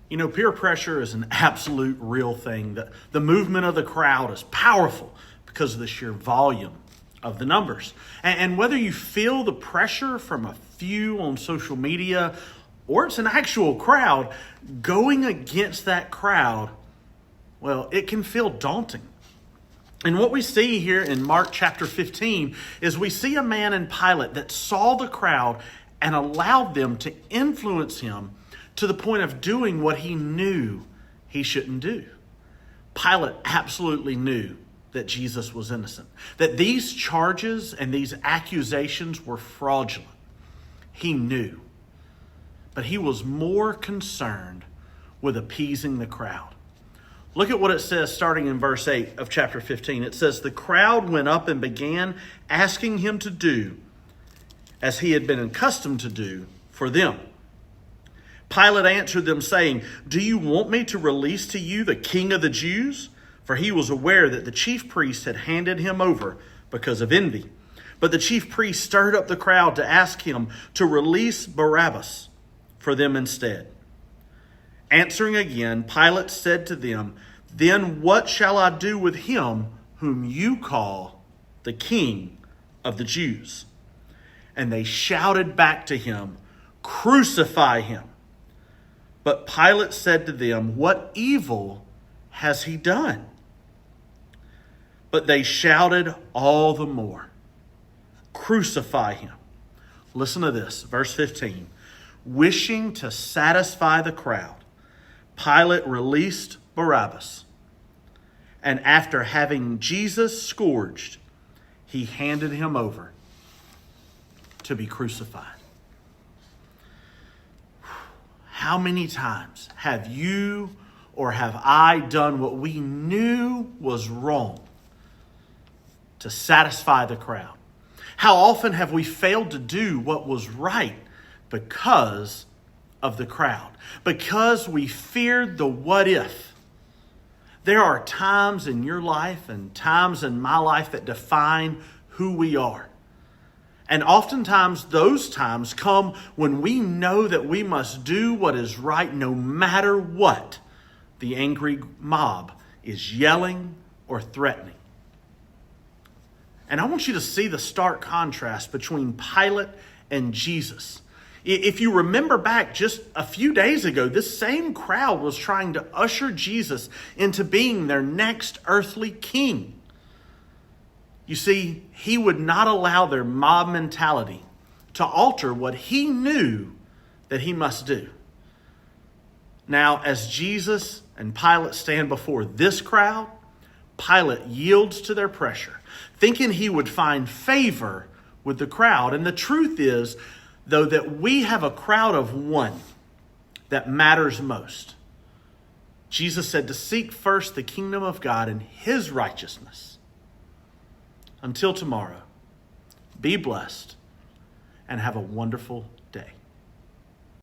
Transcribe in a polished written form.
You know, peer pressure is an absolute real thing. The movement of the crowd is powerful because of the sheer volume of the numbers. And whether you feel the pressure from a few on social media or it's an actual crowd, going against that crowd, well, it can feel daunting. And what we see here in Mark chapter 15 is we see a man in Pilate that saw the crowd and allowed them to influence him to the point of doing what he knew he shouldn't do. Pilate absolutely knew that Jesus was innocent, that these charges and these accusations were fraudulent. He knew, but he was more concerned with appeasing the crowd. Look at what it says starting in verse 8 of chapter 15. It says, "The crowd went up and began asking him to do as he had been accustomed to do for them. Pilate answered them, saying, 'Do you want me to release to you the king of the Jews?' For he was aware that the chief priests had handed him over because of envy. But the chief priests stirred up the crowd to ask him to release Barabbas for them instead. Answering again, Pilate said to them, 'Then what shall I do with him whom you call the King of the Jews?' And they shouted back to him, 'Crucify him.' But Pilate said to them, 'What evil has he done?' But they shouted all the more, 'Crucify him.'" Listen to this, verse 15. "Wishing to satisfy the crowd, Pilate released Barabbas. And after having Jesus scourged, he handed him over to be crucified." How many times have you or have I done what we knew was wrong to satisfy the crowd? How often have we failed to do what was right because of the crowd? Because we feared the what if. There are times in your life and times in my life that define who we are. And oftentimes those times come when we know that we must do what is right no matter what the angry mob is yelling or threatening. And I want you to see the stark contrast between Pilate and Jesus. If you remember back just a few days ago, this same crowd was trying to usher Jesus into being their next earthly king. You see, he would not allow their mob mentality to alter what he knew that he must do. Now, as Jesus and Pilate stand before this crowd, Pilate yields to their pressure, thinking he would find favor with the crowd. And the truth is, though, that we have a crowd of one that matters most. Jesus said to seek first the kingdom of God and his righteousness. Until tomorrow, be blessed and have a wonderful day.